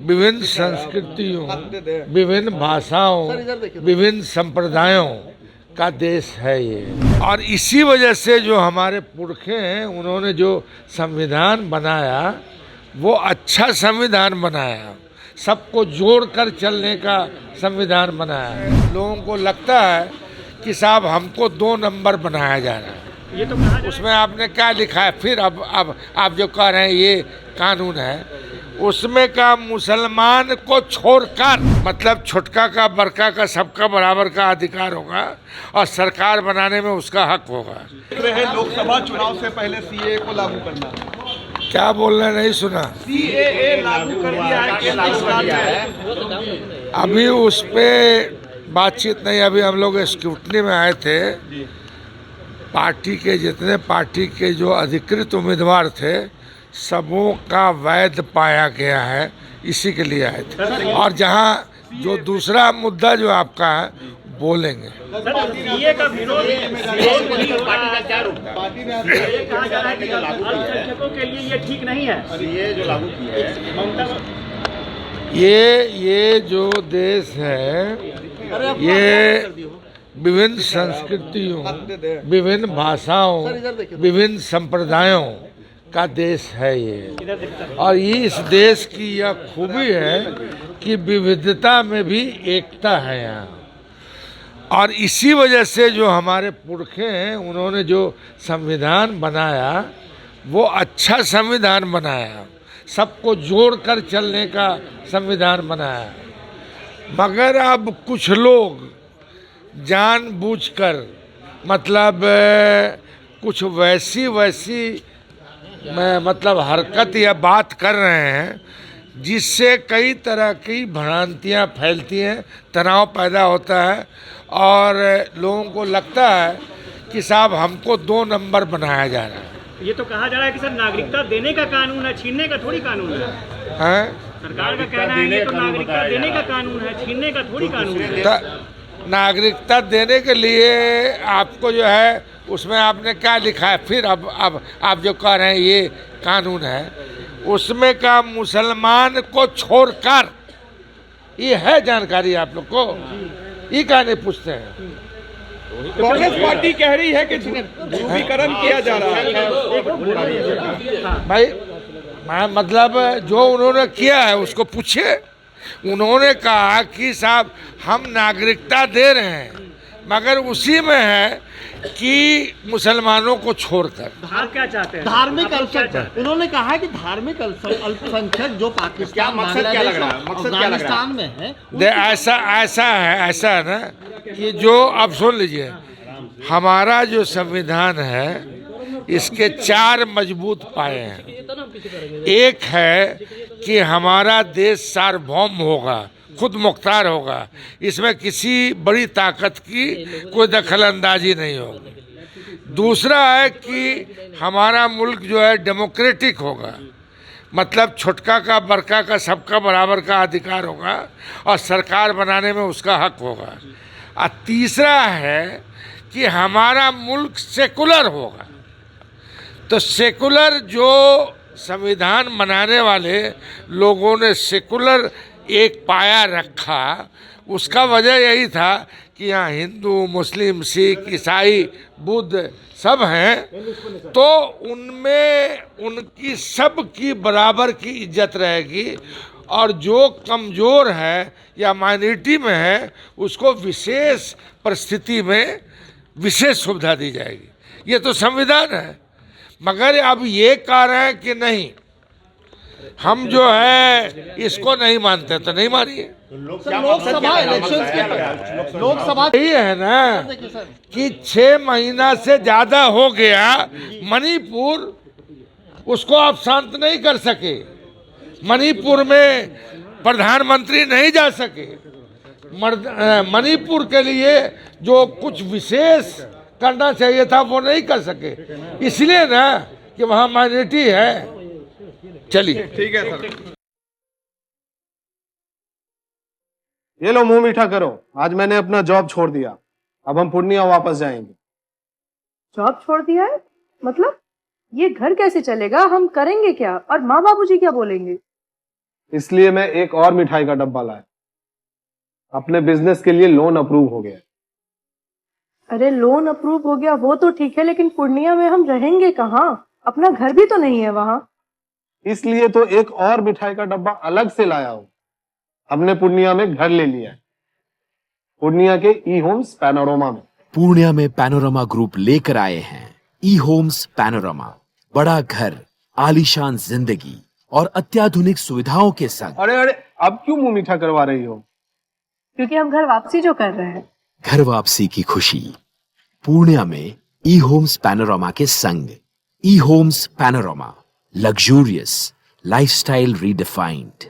विभिन्न संस्कृतियों, विभिन्न भाषाओं, विभिन्न संप्रदायों का देश है ये। और इसी वजह से जो हमारे पुरखे हैं, उन्होंने जो संविधान बनाया वो अच्छा संविधान बनाया, सबको जोड़कर चलने का संविधान बनाया। लोगों को लगता है कि साहब हमको 2 नंबर बनाया जा रहा है, ये तो कहा उसमें आपने क्या लिखा है? फिर अब आप जो कह रहे हैं ये कानून है, उसमें का मुसलमान को छोड़कर, मतलब छोटका का बड़का का सबका बराबर का अधिकार होगा और सरकार बनाने में उसका हक होगा। लोकसभा चुनाव से पहले सीएए को लागू करना। क्या बोल रहे, नहीं सुना? सीएए लागू कर दिया है केंद्र सरकार ने। अभी उस पे बातचीत नहीं, अभी हम लोग स्क्रूटनी में आए थे। पार्टी के जितने पार्टी के जो अधिकृत उम्मीदवार थे सबों का वैध पाया गया है, इसी के लिए आए थे। और जहां जो दूसरा मुद्दा जो आपका है बोलेंगे। सीए का विरोध पार्टी का क्या रूप था? ये कहा जा रहा है कि अल्पसंख्यकों के लिए ये ठीक नहीं है। सीए जो लागू किया है, ये जो देश है, ये विभिन्न संस्कृतियों, विभिन्न भाषाओं, विभिन्न संप्रदायों का देश है ये। और ये इस देश की यह खूबी है कि विविधता में भी एकता है यहाँ। और इसी वजह से जो हमारे पुरखे हैं, उन्होंने जो संविधान बनाया वो अच्छा संविधान बनाया, सबको जोड़कर चलने का संविधान बनाया। मगर अब कुछ लोग जानबूझकर, मतलब कुछ वैसी मतलब हरकत या बात कर रहे हैं जिससे कई तरह की भ्रांतियां फैलती हैं, तनाव पैदा होता है और लोगों को लगता है कि साहब हमको 2 नंबर बनाया जा रहा है। ये तो कहा जा रहा है कि सर नागरिकता देने का कानून है, छीनने का थोड़ी कानून है। सरकार का कहना है ये तो नागरिकता देने का कानून है, छीनने का थोड़ी कानून है। नागरिकता देने के लिए आपको जो है उसमें आपने क्या लिखा है? फिर अब आप जो कह रहे हैं ये कानून है, उसमें का मुसलमान को छोड़कर, ये है जानकारी आप लोग को? ये क्या नहीं पूछते हैं? कांग्रेस पार्टी कह रही है कि ध्रुवीकरण किया जा रहा है। भाई मतलब जो उन्होंने किया है उसको पूछिए। उन्होंने कहा कि साहब हम नागरिकता दे रहे हैं, मगर उसी में है कि मुसलमानों को छोड़कर। आप क्या चाहते हैं? धार्मिक अल्पसंख्यक, उन्होंने कहा है कि धार्मिक अल्पसंख्यक जो पाकिस्तान, अफगानिस्तान में है, ऐसा है ना कि जो, अब सुन लीजिए, हमारा जो संविधान है इसके 4 मजबूत पाए हैं। एक है कि हमारा देश सार्वभौम होगा, खुद मुख्तार होगा, इसमें किसी बड़ी ताकत की कोई दखल अंदाजी नहीं होगी। दूसरा है कि हमारा मुल्क जो है डेमोक्रेटिक होगा, मतलब छोटका का बड़का का सबका बराबर का अधिकार होगा और सरकार बनाने में उसका हक होगा। और तीसरा है कि हमारा मुल्क सेकुलर होगा। तो सेकुलर जो संविधान बनाने वाले लोगों ने सेकुलर एक पाया रखा, उसका वजह यही था कि यहाँ हिंदू, मुस्लिम, सिख, ईसाई, बुद्ध सब हैं, तो उनमें उनकी सब की बराबर की इज्जत रहेगी और जो कमज़ोर है या माइनॉरिटी में है उसको विशेष परिस्थिति में विशेष सुविधा दी जाएगी। ये तो संविधान है। मगर अब ये कह रहे हैं कि नहीं, हम जो है इसको नहीं मानते, तो नहीं मानिए। लोकसभा इलेक्शंस के, लोकसभा यही है ना कि 6 महीना से ज़्यादा हो गया मणिपुर, उसको आप शांत नहीं कर सके। मणिपुर में प्रधानमंत्री नहीं जा सके। मणिपुर के लिए जो कुछ विशेष करना चाहिए था वो नहीं कर सके, इसलिए ना कि वहाँ माइनॉरिटी है। चलिए ठीक है सर। ये लो मुंह मीठा करो, आज मैंने अपना जॉब छोड़ दिया, अब हम पूर्णिया वापस जाएंगे। जॉब छोड़ दिया है? मतलब ये घर कैसे चलेगा? हम करेंगे क्या? और माँ बाबूजी क्या बोलेंगे? इसलिए मैं एक और मिठाई का डब्बा लाया। अपने बिजनेस के लिए लोन अप्रूव हो गया। अरे लोन अप्रूव हो गया वो तो ठीक है, लेकिन पूर्णिया में हम रहेंगे कहाँ? अपना घर भी तो नहीं है वहाँ। इसलिए तो एक और मिठाई का डब्बा अलग से लाया हूं। हमने पूर्णिया में घर ले लिया है, पूर्णिया के ई होम्स पैनोरमा में। पूर्णिया में पैनोरमा ग्रुप लेकर आए हैं ई होम्स पैनोरमा। बड़ा घर, आलीशान जिंदगी और अत्याधुनिक सुविधाओं के संग। अरे अरे, अब क्यों मुंह मीठा करवा रही हो? क्योंकि हम घर वापसी जो कर रहे हैं। घर वापसी की खुशी पूर्णिया में ई होम्स पैनोरमा के संग। E homes panorama, luxurious lifestyle redefined.